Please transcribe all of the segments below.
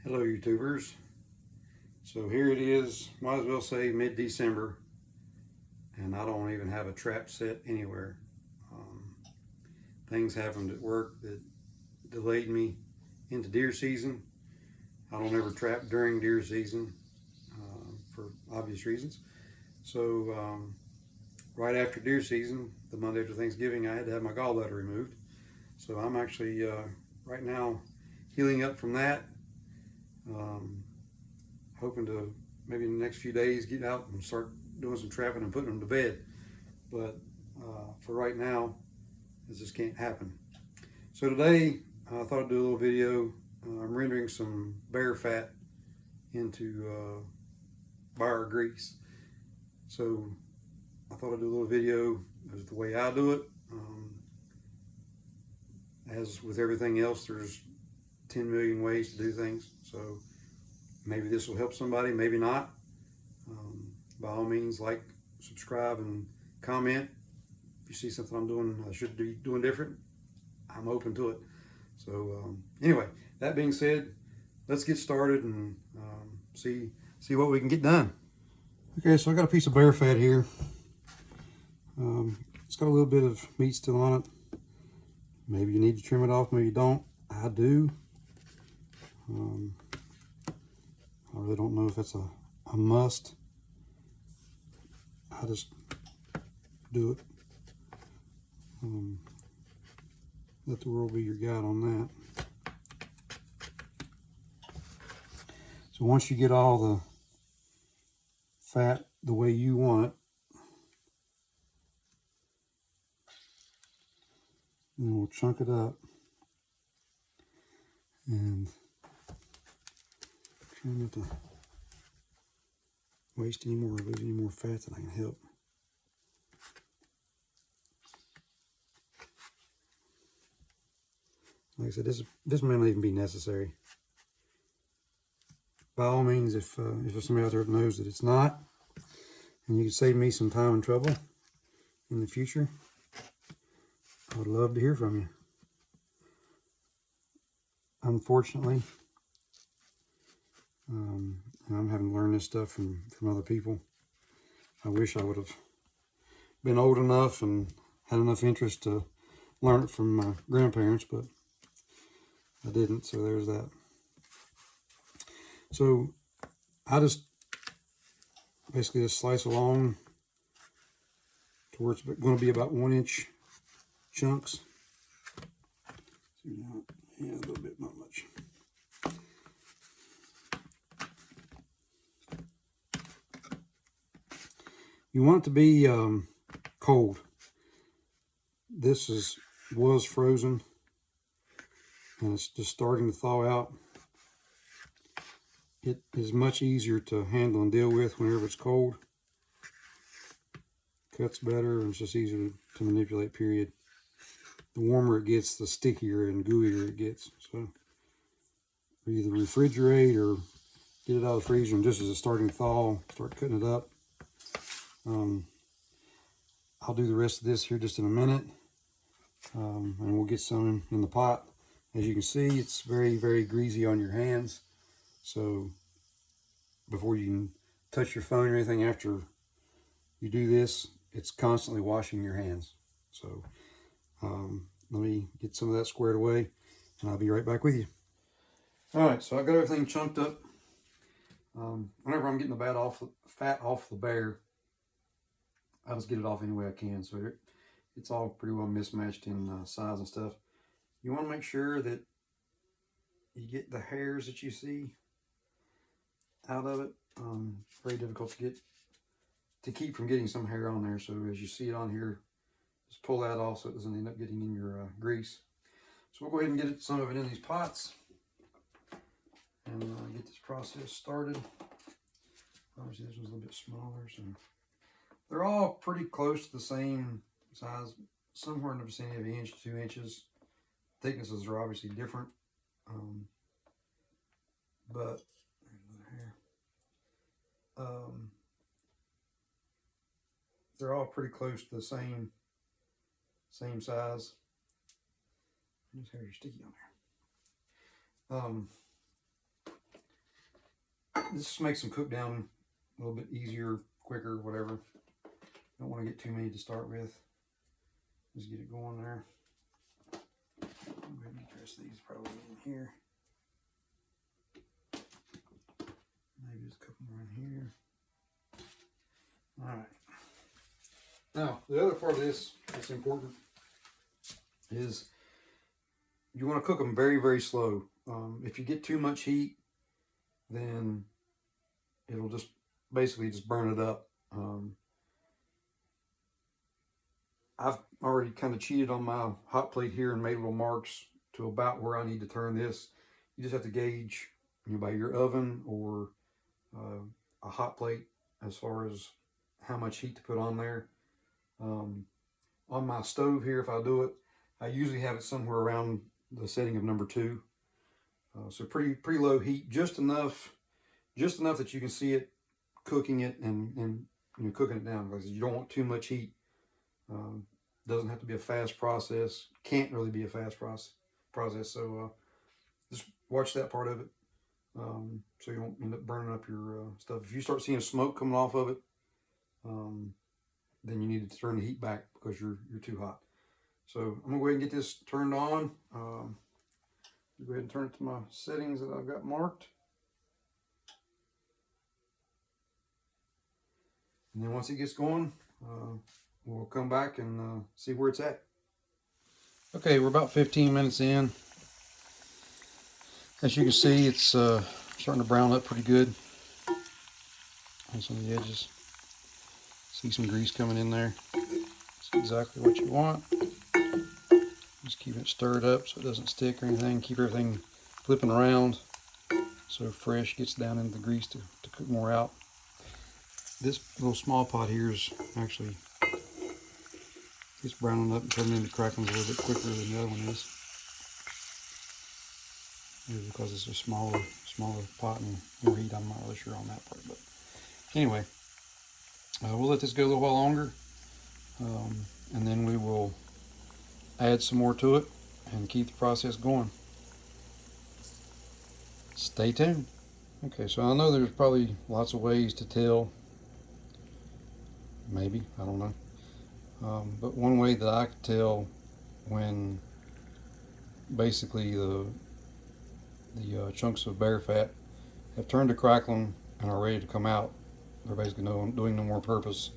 Hello YouTubers. So here it is, might as well say mid-December, and I don't even have a trap set anywhere. Um, Things happened at work that delayed me into deer season. I don't ever trap during deer season for obvious reasons. So right after deer season, the Monday after Thanksgiving, I had to have my gallbladder removed. So I'm actually right now healing up from that. Um, Hoping to maybe in the next few days get out and start doing some trapping and putting them to bed. But for right now, this just can't happen. So today, I thought I'd do a little video. I'm rendering some bear fat into bar grease. So I thought I'd do a little video as the way I do it. As with everything else, there's 10 million ways to do things. So maybe this will help somebody, maybe not. By all means, like, subscribe, and comment. If you see something I'm doing I should be doing different, I'm open to it. So anyway, that being said, let's get started and see what we can get done. Okay, so I got a piece of bear fat here. It's got a little bit of meat still on it. Maybe you need to trim it off, maybe you don't. I do. I really don't know if that's a must. I just do it. Let the world be your guide on that. So once you get all the fat the way you want it, then we'll chunk it up and try not to waste any more or lose any more fat than I can help. Like I said, this may not even be necessary. By all means, if there's somebody out there that knows that it's not, and you can save me some time and trouble in the future, I would love to hear from you. Unfortunately, I'm having to learn this stuff from other people. I wish I would have been old enough and had enough interest to learn it from my grandparents, but I didn't, so there's that. So I just basically just slice along to where it's going to be about 1-inch chunks. Yeah, a little bit, not much. You want it to be cold. This was frozen, and it's just starting to thaw out. It is much easier to handle and deal with whenever it's cold. Cuts better, and it's just easier to manipulate, period. The warmer it gets, the stickier and gooier it gets. So either refrigerate or get it out of the freezer, and just as it's starting to thaw, start cutting it up. I'll do the rest of this here just in a minute, and we'll get some in the pot. As you can see, it's very, very greasy on your hands. So before you can touch your phone or anything after you do this, it's constantly washing your hands. So let me get some of that squared away, and I'll be right back with you. All right, so I got everything chunked up. Whenever I'm getting the fat off the bear, I just get it off any way I can. So it's all pretty well mismatched in size and stuff. You want to make sure that you get the hairs that you see out of it. It's very difficult to keep from getting some hair on there. So as you see it on here, just pull that off so it doesn't end up getting in your grease. So we'll go ahead and get some of it in these pots and get this process started. Obviously this one's a little bit smaller, so they're all pretty close to the same size, somewhere in the vicinity of 1 inch to 2 inches. Thicknesses are obviously different, but they're all pretty close to the same size. This hair is sticky on there. this makes them cook down a little bit easier, quicker, whatever. Don't want to get too many to start with. Just get it going there. Go ahead and dress these probably in here. Maybe just a couple more in here. All right. Now, the other part of this that's important is you want to cook them very, very slow. If you get too much heat, then it'll just basically just burn it up. I've already kind of cheated on my hot plate here and made little marks to about where I need to turn this. You just have to gauge, by your oven or a hot plate as far as how much heat to put on there. On my stove here, if I do it, I usually have it somewhere around the setting of number 2. So pretty low heat, just enough that you can see it cooking it and cooking it down, because you don't want too much heat. Doesn't have to be a fast process. Can't really be a fast process. So just watch that part of it, so you won't end up burning up your stuff. If you start seeing smoke coming off of it, then you need to turn the heat back because you're too hot. So I'm gonna go ahead and get this turned on. Go ahead and turn it to my settings that I've got marked. And then once it gets going, we'll come back and see where it's at. Okay, we're about 15 minutes in. As you can see, it's starting to brown up pretty good on some of the edges. See some grease coming in there. That's exactly what you want. Just keep it stirred up so it doesn't stick or anything. Keep everything flipping around so fresh gets down into the grease to cook more out. This little small pot here is actually, it's browning up and turning into cracklings a little bit quicker than the other one is. Maybe because it's a smaller pot and more heat. I'm not really sure on that part, but anyway, we'll let this go a little while longer, and then we will add some more to it and keep the process going. Stay tuned. Okay, so I know there's probably lots of ways to tell. Maybe, I don't know. But one way that I could tell when basically the chunks of bear fat have turned to crackling and are ready to come out, they're basically doing no more purpose.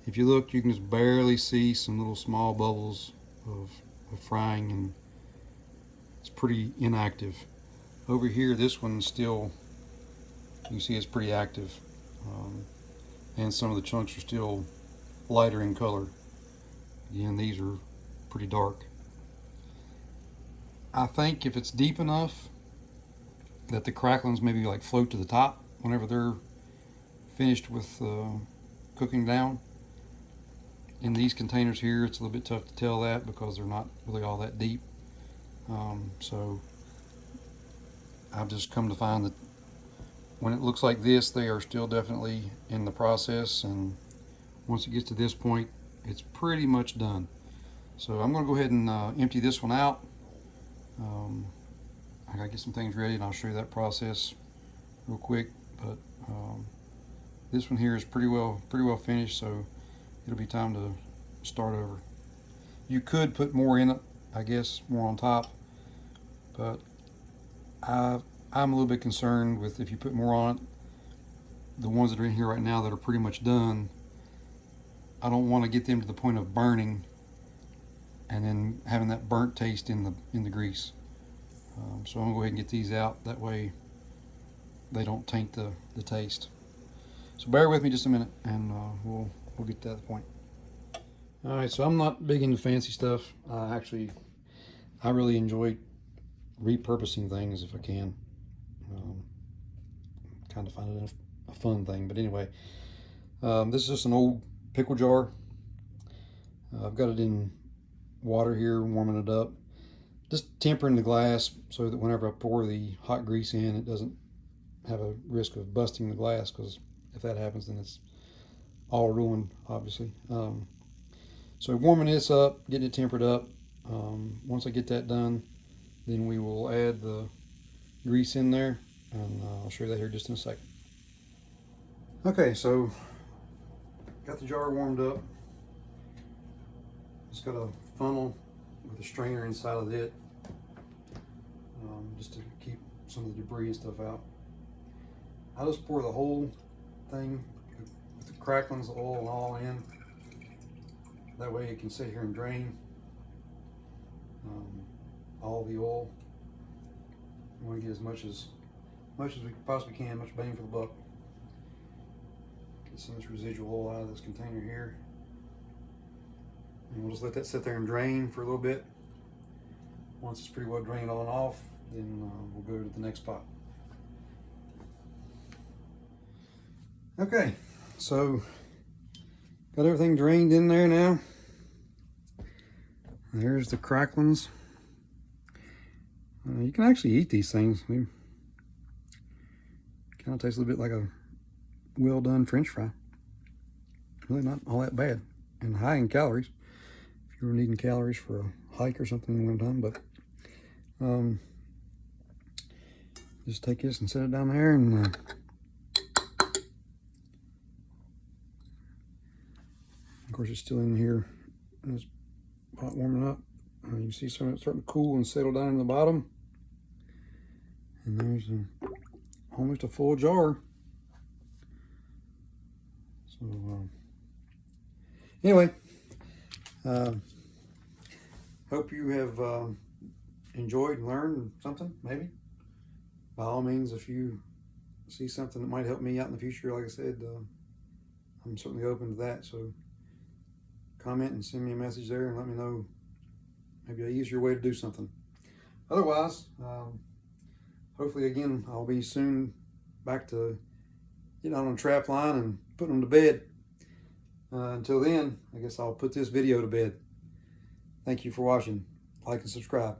If you look, you can just barely see some little small bubbles of frying, and it's pretty inactive. Over here, this one's still, you can see it's pretty active, and some of the chunks are still lighter in color. Again, these are pretty dark. I think if it's deep enough that the cracklings maybe like float to the top whenever they're finished with cooking down. In these containers here, it's a little bit tough to tell that because they're not really all that deep. So I've just come to find that when it looks like this, they are still definitely in the process, and once it gets to this point, it's pretty much done. So I'm going to go ahead and empty this one out. I gotta get some things ready, and I'll show you that process real quick. But this one here is pretty well finished, so it'll be time to start over. You could put more in it, I guess, more on top, but I'm a little bit concerned with if you put more on it. The ones that are in here right now that are pretty much done, I don't want to get them to the point of burning and then having that burnt taste in the grease. So I'm gonna go ahead and get these out. That way they don't taint the taste. So bear with me just a minute, and we'll get to that point. All right, so I'm not big into fancy stuff. I really enjoy repurposing things if I can. Kind of find it a fun thing, but anyway, this is just an old pickle jar. I've got it in water here, warming it up, just tempering the glass so that whenever I pour the hot grease in, it doesn't have a risk of busting the glass, because if that happens, then it's all ruined, obviously. So warming this up, getting it tempered up. Once I get that done, then we will add the grease in there, And I'll show you that here just in a second. Okay, so got the jar warmed up. It's got a funnel with a strainer inside of it, just to keep some of the debris and stuff out. I just pour the whole thing with the cracklings, the oil, and all in. That way it can sit here and drain all the oil. We want to get as much as we possibly can, much bang for the buck. Get some of this residual oil out of this container here. And we'll just let that sit there and drain for a little bit. Once it's pretty well drained on and off, then we'll go to the next pot. Okay, so got everything drained in there now. There's the cracklings. You can actually eat these things. They kind of taste a little bit like a well done French fry. Really not all that bad, and high in calories. If you were needing calories for a hike or something one time, but just take this and set it down there, and of course it's still in here in this pot warming up. You can see some of it starting to cool and settle down in the bottom, and there's almost a full jar. So anyway, hope you have enjoyed and learned something, maybe. By all means, if you see something that might help me out in the future, like I said, I'm certainly open to that. So comment and send me a message there and let me know maybe an easier way to do something. Otherwise, hopefully again, I'll be soon back to getting on a trap line and putting them to bed. Until then, I guess I'll put this video to bed. Thank you for watching. Like and subscribe.